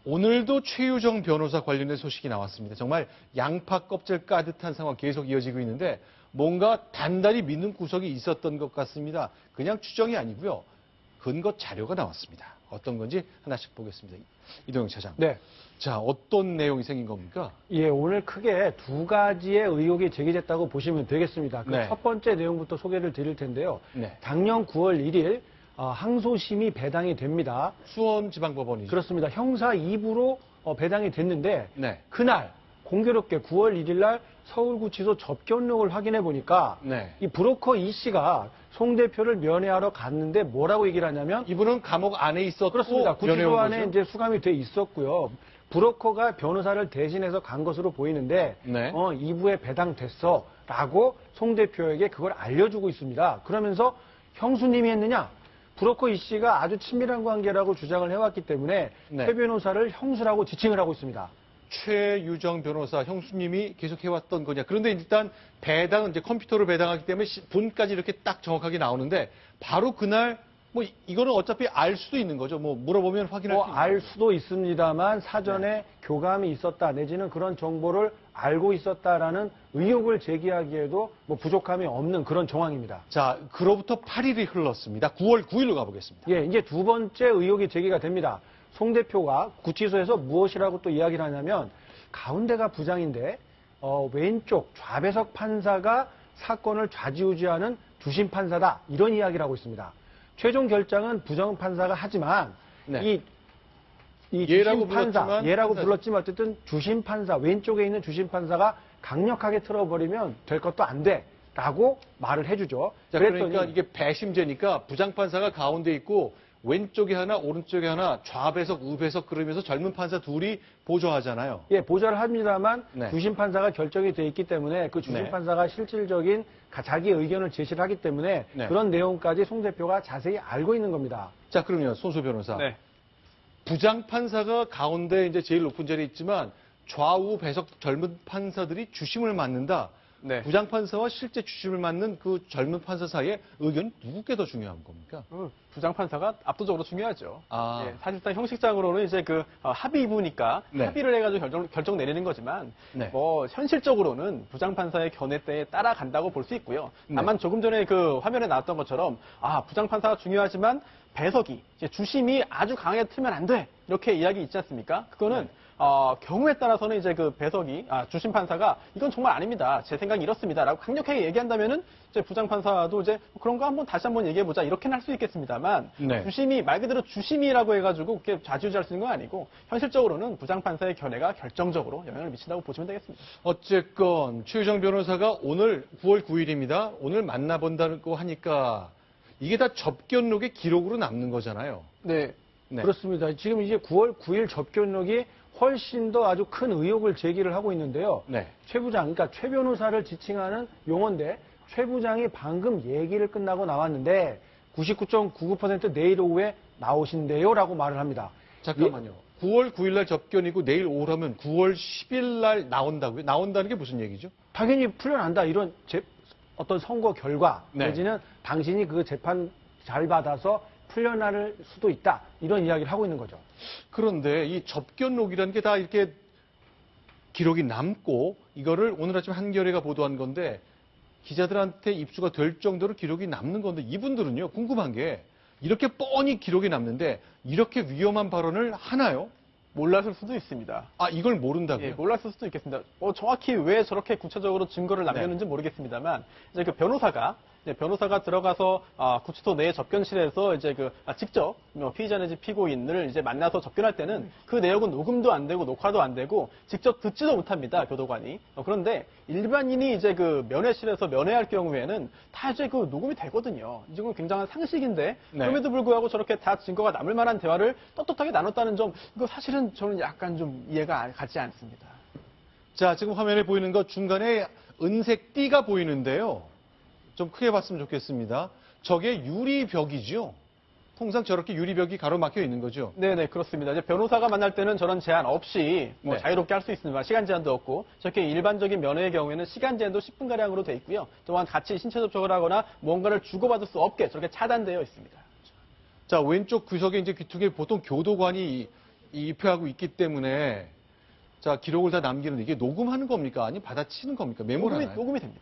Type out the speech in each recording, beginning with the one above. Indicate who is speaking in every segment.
Speaker 1: 오늘도 최유정 변호사 관련된 소식이 나왔습니다. 정말 양파 껍질 까듯한 상황 계속 이어지고 있는데 뭔가 단단히 믿는 구석이 있었던 것 같습니다. 그냥 추정이 아니고요. 근거 자료가 나왔습니다. 어떤 건지 하나씩 보겠습니다. 이동영 차장.
Speaker 2: 네.
Speaker 1: 자, 어떤 내용이 생긴 겁니까?
Speaker 2: 예, 오늘 크게 두 가지의 의혹이 제기됐다고 보시면 되겠습니다.
Speaker 1: 네.
Speaker 2: 첫 번째 내용부터 소개를 드릴 텐데요.
Speaker 1: 네.
Speaker 2: 작년 9월 1일 항소심이 배당이 됩니다.
Speaker 1: 수원지방법원이죠.
Speaker 2: 그렇습니다. 형사 2부로 배당이 됐는데
Speaker 1: 네.
Speaker 2: 그날 공교롭게 9월 1일 날 서울구치소 접견록을 확인해 보니까
Speaker 1: 네.
Speaker 2: 이 브로커 이 씨가 송 대표를 면회하러 갔는데 뭐라고 얘기를 하냐면
Speaker 1: 이분은 감옥 안에 있었고
Speaker 2: 그렇습니다. 구치소
Speaker 1: 면회온
Speaker 2: 안에
Speaker 1: 거죠?
Speaker 2: 이제 수감이 돼 있었고요. 브로커가 변호사를 대신해서 간 것으로 보이는데
Speaker 1: 네.
Speaker 2: 2부에 배당됐어라고 송 대표에게 그걸 알려주고 있습니다. 그러면서 형수님이 했느냐? 브로커 이 씨가 아주 친밀한 관계라고 주장을 해왔기 때문에
Speaker 1: 네.
Speaker 2: 최 변호사를 형수라고 지칭을 하고 있습니다.
Speaker 1: 최유정 변호사 형수님이 계속 해왔던 거냐. 그런데 일단 배당은 이제 컴퓨터로 배당하기 때문에 분까지 이렇게 딱 정확하게 나오는데 바로 그날 뭐 이거는 어차피 알 수도 있는 거죠. 뭐 물어보면 확인할 수 있는
Speaker 2: 알
Speaker 1: 거죠.
Speaker 2: 수도 있습니다만 사전에 교감이 있었다 내지는 그런 정보를 알고 있었다라는 의혹을 제기하기에도 뭐 부족함이 없는 그런 정황입니다.
Speaker 1: 자, 그로부터 8일이 흘렀습니다. 9월 9일로 가보겠습니다.
Speaker 2: 예, 이제 두 번째 의혹이 제기가 됩니다. 송 대표가 구치소에서 무엇이라고 또 이야기를 하냐면 가운데가 부장인데 왼쪽 좌배석 판사가 사건을 좌지우지하는 주심 판사다 이런 이야기를 하고 있습니다. 최종 결정은 부정 판사가 하지만
Speaker 1: 네.
Speaker 2: 이
Speaker 1: 예라고
Speaker 2: 주심 판사,
Speaker 1: 불렀지만
Speaker 2: 예라고
Speaker 1: 판사.
Speaker 2: 불렀지만 어쨌든 주심 판사 왼쪽에 있는 주심 판사가 강력하게 틀어버리면 될 것도 안 돼라고 말을 해주죠.
Speaker 1: 자,
Speaker 2: 그랬더니
Speaker 1: 그러니까 이게 배심제니까 부장판사가 가운데 있고 왼쪽에 하나 오른쪽에 하나 좌배석 우배석 그러면서 젊은 판사 둘이 보조하잖아요.
Speaker 2: 예, 보좌를 합니다만
Speaker 1: 네.
Speaker 2: 주심 판사가 결정이 돼 있기 때문에 그 주심
Speaker 1: 네.
Speaker 2: 판사가 실질적인 자기 의견을 제시를 하기 때문에
Speaker 1: 네.
Speaker 2: 그런 내용까지 송 대표가 자세히 알고 있는 겁니다.
Speaker 1: 자, 그러면 손수 변호사.
Speaker 3: 네.
Speaker 1: 부장판사가 가운데 이제 제일 높은 자리에 있지만 좌우 배석 젊은 판사들이 주심을 맡는다.
Speaker 3: 네.
Speaker 1: 부장판사와 실제 주심을 맡는 그 젊은 판사 사이의 의견 누구께 더 중요한 겁니까?
Speaker 3: 부장판사가 압도적으로 중요하죠.
Speaker 1: 아.
Speaker 3: 예, 사실상 형식상으로는 이제 합의부니까
Speaker 1: 네.
Speaker 3: 합의를 해가지고 결정 내리는 거지만
Speaker 1: 네.
Speaker 3: 뭐 현실적으로는 부장판사의 견해때에 따라간다고 볼 수 있고요.
Speaker 1: 네.
Speaker 3: 다만 조금 전에 그 화면에 나왔던 것처럼 부장판사가 중요하지만 배석이 이제 주심이 아주 강하게 틀면 안 돼. 이렇게 이야기 있지 않습니까? 그거는
Speaker 1: 네.
Speaker 3: 경우에 따라서는 이제 그 배석이 주심 판사가 이건 정말 아닙니다. 제 생각이 이렇습니다라고 강력하게 얘기한다면은 이제 부장 판사도 이제 그런 거 한번 다시 한번 얘기해 보자 이렇게는 할 수 있겠습니다만
Speaker 1: 네.
Speaker 3: 주심이 말 그대로 주심이라고 해가지고 그렇게 좌지우지할 수 있는 건 아니고 현실적으로는 부장 판사의 견해가 결정적으로 영향을 미친다고 보시면 되겠습니다.
Speaker 1: 어쨌건 최유정 변호사가 오늘 9월 9일입니다. 오늘 만나본다고 하니까 이게 다 접견록의 기록으로 남는 거잖아요.
Speaker 3: 네.
Speaker 1: 네.
Speaker 2: 그렇습니다. 지금 이제 9월 9일 접견록이 훨씬 더 아주 큰 의혹을 제기를 하고 있는데요.
Speaker 1: 네.
Speaker 2: 최 부장, 그러니까 최 변호사를 지칭하는 용어인데 최 부장이 방금 얘기를 끝나고 나왔는데 99.99% 내일 오후에 나오신대요라고 말을 합니다.
Speaker 1: 잠깐만요. 9월 9일 날 접견이고 내일 오후라면 9월 10일 날 나온다고요? 나온다는 게 무슨 얘기죠?
Speaker 2: 당연히 풀려난다. 이런 어떤 선거 결과
Speaker 1: 네.
Speaker 2: 내지는 당신이 그 재판 잘 받아서 풀려날 수도 있다. 이런 이야기를 하고 있는 거죠.
Speaker 1: 그런데 이 접견록이라는 게 다 이렇게 기록이 남고 이거를 오늘 아침 한겨레가 보도한 건데 기자들한테 입수가 될 정도로 기록이 남는 건데 이분들은요 궁금한 게 이렇게 뻔히 기록이 남는데 이렇게 위험한 발언을 하나요?
Speaker 3: 몰랐을 수도 있습니다.
Speaker 1: 이걸 모른다고요?
Speaker 3: 예, 몰랐을 수도 있겠습니다. 정확히 왜 저렇게 구체적으로 증거를 남겼는지
Speaker 1: 네.
Speaker 3: 모르겠습니다만 이제 그 변호사가 들어가서 구치소 내 접견실에서 이제 직접 피의자 내지 피고인을 이제 만나서 접견할 때는 그 내용은 녹음도 안 되고 녹화도 안 되고 직접 듣지도 못합니다. 교도관이. 그런데 일반인이 이제 그 면회실에서 면회할 경우에는 다 이제 그 녹음이 되거든요. 이건 굉장한 상식인데
Speaker 1: 네.
Speaker 3: 그럼에도 불구하고 저렇게 다 증거가 남을 만한 대화를 떳떳하게 나눴다는 점 이거 사실은 저는 약간 좀 이해가 가지 않습니다.
Speaker 1: 자, 지금 화면에 보이는 것 중간에 은색 띠가 보이는데요. 좀 크게 봤으면 좋겠습니다. 저게 유리벽이죠. 통상 저렇게 유리벽이 가로막혀 있는 거죠.
Speaker 3: 네네, 그렇습니다. 이제 변호사가 만날 때는 저런 제한 없이
Speaker 1: 네.
Speaker 3: 자유롭게 할 수 있습니다. 시간 제한도 없고, 저렇게 일반적인 면회의 경우에는 시간 제한도 10분가량으로 돼 있고요. 또한 같이 신체 접촉을 하거나 뭔가를 주고받을 수 없게 저렇게 차단되어 있습니다.
Speaker 1: 자, 왼쪽 구석에 이제 귀퉁이에 보통 교도관이 입회하고 있기 때문에 자 기록을 다 남기는 이게 녹음하는 겁니까? 아니면 받아치는 겁니까? 메모하나요?
Speaker 3: 녹음이 됩니다.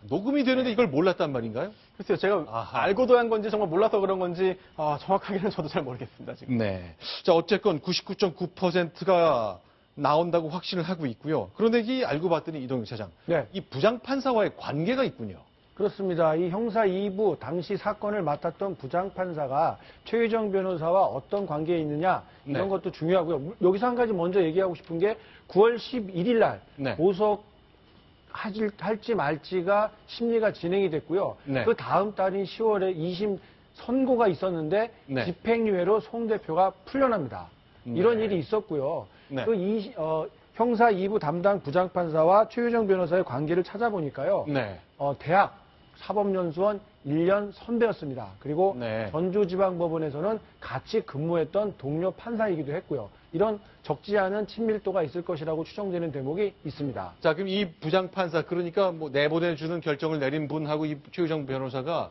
Speaker 1: 녹음이 되는데 이걸 몰랐단 말인가요?
Speaker 3: 글쎄요, 제가
Speaker 1: 아하.
Speaker 3: 알고도 한 건지 정말 몰라서 그런 건지 정확하게는 저도 잘 모르겠습니다, 지금.
Speaker 1: 네. 자 어쨌건 99.9%가 나온다고 확신을 하고 있고요. 그런데 이 알고 봤더니 이동영 차장,
Speaker 2: 네.
Speaker 1: 이 부장판사와의 관계가 있군요.
Speaker 2: 그렇습니다. 이 형사 2부 당시 사건을 맡았던 부장판사가 최유정 변호사와 어떤 관계에 있느냐 이런
Speaker 1: 네.
Speaker 2: 것도 중요하고요. 여기서 한 가지 먼저 얘기하고 싶은 게 9월 11일 날
Speaker 1: 네.
Speaker 2: 할지 말지가 심리가 진행이 됐고요.
Speaker 1: 네.
Speaker 2: 그 다음 달인 10월에 2심 선고가 있었는데
Speaker 1: 네.
Speaker 2: 집행유예로 송 대표가 풀려납니다. 이런 일이 있었고요.
Speaker 1: 네.
Speaker 2: 형사 2부 담당 부장판사와 최유정 변호사의 관계를 찾아보니까요.
Speaker 1: 네.
Speaker 2: 대학 사법연수원 1년 선배였습니다. 그리고
Speaker 1: 네.
Speaker 2: 전주지방법원에서는 같이 근무했던 동료 판사이기도 했고요. 이런 적지 않은 친밀도가 있을 것이라고 추정되는 대목이 있습니다.
Speaker 1: 자, 그럼 이 부장판사, 그러니까 뭐 내보내주는 결정을 내린 분하고 이 최유정 변호사가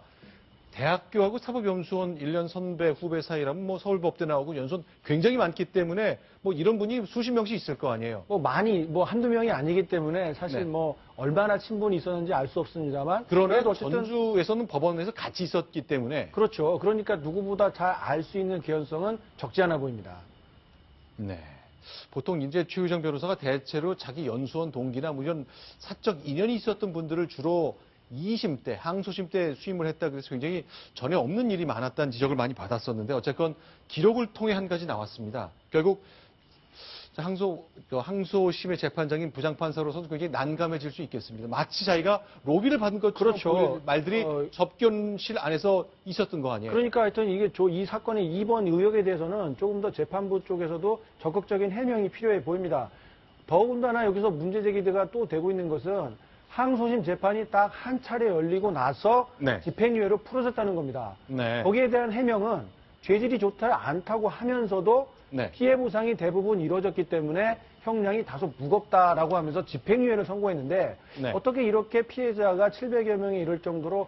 Speaker 1: 대학교하고 사법연수원 1년 선배, 후배 사이라면 뭐 서울법대 나오고 연수원 굉장히 많기 때문에 뭐 이런 분이 수십 명씩 있을 거 아니에요.
Speaker 2: 한두 명이 아니기 때문에 사실
Speaker 1: 네.
Speaker 2: 얼마나 친분이 있었는지 알 수 없습니다만.
Speaker 1: 그러나
Speaker 2: 그래도 어쨌든
Speaker 1: 전주에서는 법원에서 같이 있었기 때문에.
Speaker 2: 그렇죠. 그러니까 누구보다 잘 알 수 있는 개연성은 적지 않아 보입니다.
Speaker 1: 네. 보통 이제 최유정 변호사가 대체로 자기 연수원 동기나 뭐 이런 사적 인연이 있었던 분들을 주로 2심 때, 항소심 때 수임을 했다 그래서 굉장히 전에 없는 일이 많았다는 지적을 많이 받았었는데 어쨌건 기록을 통해 한 가지 나왔습니다. 결국 항소심의 재판장인 부장판사로서는 굉장히 난감해질 수 있겠습니다. 마치 자기가 로비를 받은 것처럼
Speaker 2: 그렇죠.
Speaker 1: 보일 말들이 접견실 안에서 있었던 거 아니에요?
Speaker 2: 그러니까 하여튼 이 사건의 이번 의혹에 대해서는 조금 더 재판부 쪽에서도 적극적인 해명이 필요해 보입니다. 더군다나 여기서 문제 제기가 또 되고 있는 것은 항소심 재판이 딱 한 차례 열리고 나서
Speaker 1: 네.
Speaker 2: 집행유예로 풀어졌다는 겁니다.
Speaker 1: 네.
Speaker 2: 거기에 대한 해명은 죄질이 좋지 않다고 하면서도
Speaker 1: 네.
Speaker 2: 피해 보상이 대부분 이루어졌기 때문에 형량이 다소 무겁다라고 하면서 집행유예를 선고했는데
Speaker 1: 네.
Speaker 2: 어떻게 이렇게 피해자가 700여 명에 이를 정도로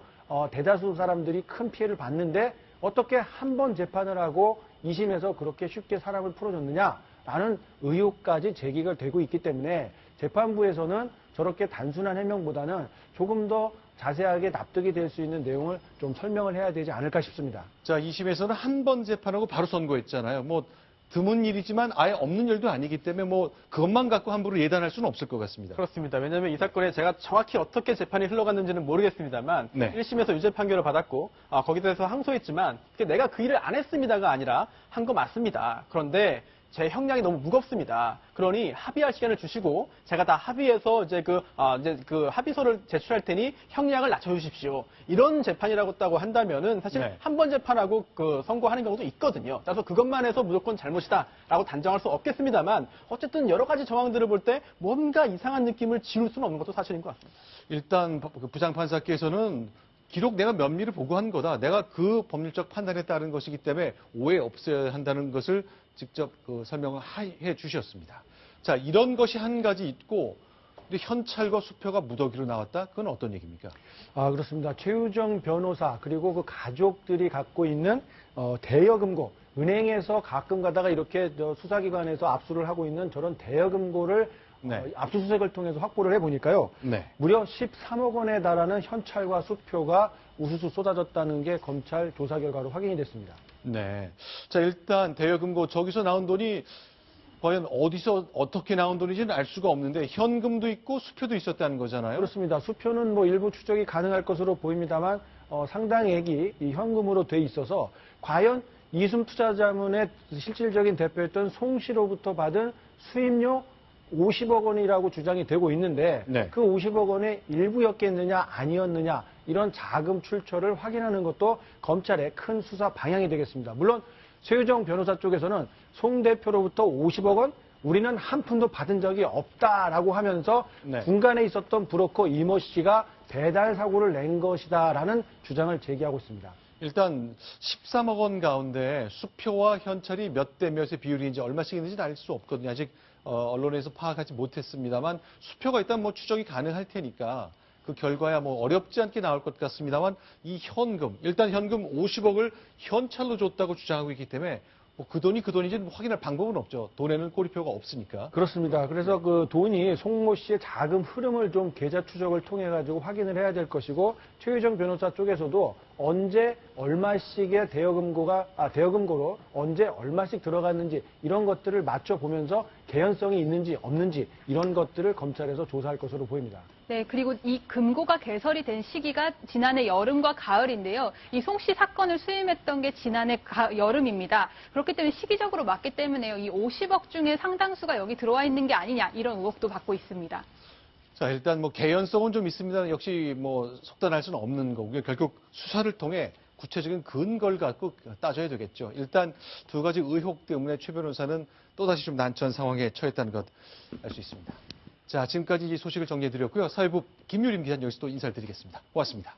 Speaker 2: 대다수 사람들이 큰 피해를 봤는데 어떻게 한 번 재판을 하고 2심에서 그렇게 쉽게 사람을 풀어줬느냐라는 의혹까지 제기가 되고 있기 때문에 재판부에서는 저렇게 단순한 해명보다는 조금 더 자세하게 납득이 될 수 있는 내용을 좀 설명을 해야 되지 않을까 싶습니다.
Speaker 1: 자, 2심에서는 한 번 재판하고 바로 선고했잖아요. 뭐 드문 일이지만 아예 없는 일도 아니기 때문에 뭐 그것만 갖고 함부로 예단할 수는 없을 것 같습니다.
Speaker 3: 그렇습니다. 왜냐하면 이 사건에 제가 정확히 어떻게 재판이 흘러갔는지는 모르겠습니다만
Speaker 1: 네.
Speaker 3: 1심에서 유죄 판결을 받았고 거기에 대해서 항소했지만 내가 그 일을 안 했습니다가 아니라 한 거 맞습니다. 그런데 제 형량이 너무 무겁습니다. 그러니 합의할 시간을 주시고 제가 다 합의해서 이제 그 합의서를 제출할 테니 형량을 낮춰주십시오. 이런 재판이라고 했다고 한다면은 사실
Speaker 1: 네.
Speaker 3: 한 번 재판하고 선고하는 경우도 있거든요. 그래서 그것만 해서 무조건 잘못이다라고 단정할 수 없겠습니다만 어쨌든 여러 가지 정황들을 볼 때 뭔가 이상한 느낌을 지울 수는 없는 것도 사실인 것 같습니다.
Speaker 1: 일단 부장판사께서는 기록 내가 면밀히 보고한 거다. 내가 그 법률적 판단에 따른 것이기 때문에 오해 없어야 한다는 것을 직접 설명을 해 주셨습니다. 자, 이런 것이 한 가지 있고 근데 현찰과 수표가 무더기로 나왔다? 그건 어떤 얘기입니까?
Speaker 2: 그렇습니다. 최유정 변호사 그리고 그 가족들이 갖고 있는 대여금고, 은행에서 가끔 가다가 이렇게 수사기관에서 압수를 하고 있는 저런 대여금고를
Speaker 1: 네.
Speaker 2: 압수수색을 통해서 확보를 해보니까요.
Speaker 1: 네.
Speaker 2: 무려 13억 원에 달하는 현찰과 수표가 우수수 쏟아졌다는 게 검찰 조사 결과로 확인이 됐습니다.
Speaker 1: 네. 자, 일단 대여금고 저기서 나온 돈이 과연 어디서 어떻게 나온 돈인지는 알 수가 없는데 현금도 있고 수표도 있었다는 거잖아요.
Speaker 2: 그렇습니다. 수표는 일부 추적이 가능할 것으로 보입니다만 상당액이 이 현금으로 돼 있어서 과연 이숨투자자문의 실질적인 대표였던 송 씨로부터 받은 수임료 50억 원이라고 주장이 되고 있는데
Speaker 1: 네.
Speaker 2: 그 50억 원의 일부였겠느냐 아니었느냐 이런 자금 출처를 확인하는 것도 검찰의 큰 수사 방향이 되겠습니다. 물론 최유정 변호사 쪽에서는 송 대표로부터 50억 원 우리는 한 푼도 받은 적이 없다라고 하면서
Speaker 1: 네.
Speaker 2: 중간에 있었던 브로커 이모 씨가 배달 사고를 낸 것이다라는 주장을 제기하고 있습니다.
Speaker 1: 일단 13억 원 가운데 수표와 현찰이 몇 대 몇의 비율인지 얼마씩 있는지는 알 수 없거든요. 아직 언론에서 파악하지 못했습니다만 수표가 일단 추적이 가능할 테니까 그 결과야 어렵지 않게 나올 것 같습니다만 이 현금, 일단 현금 50억을 현찰로 줬다고 주장하고 있기 때문에 뭐 그 돈이 그 돈인지 확인할 방법은 없죠. 돈에는 꼬리표가 없으니까.
Speaker 2: 그렇습니다. 그래서 그 돈이 송모 씨의 자금 흐름을 좀 계좌 추적을 통해 가지고 확인을 해야 될 것이고 최유정 변호사 쪽에서도 언제 얼마씩의 대여금고로 언제 얼마씩 들어갔는지 이런 것들을 맞춰 보면서 개연성이 있는지 없는지 이런 것들을 검찰에서 조사할 것으로 보입니다.
Speaker 4: 네, 그리고 이 금고가 개설이 된 시기가 지난해 여름과 가을인데요. 이 송 씨 사건을 수임했던 게 지난해 여름입니다. 그렇기 때문에 시기적으로 맞기 때문에요. 이 50억 중에 상당수가 여기 들어와 있는 게 아니냐 이런 의혹도 받고 있습니다.
Speaker 1: 자, 일단 뭐 개연성은 좀 있습니다. 역시 뭐 속단할 수는 없는 거고요. 결국 수사를 통해 구체적인 근거를 갖고 따져야 되겠죠. 일단 두 가지 의혹 때문에 최 변호사는 또다시 좀 난처한 상황에 처했다는 것 알 수 있습니다. 자, 지금까지 이 소식을 정리해드렸고요. 사회부 김유림 기자님 여기서 또 인사를 드리겠습니다. 고맙습니다.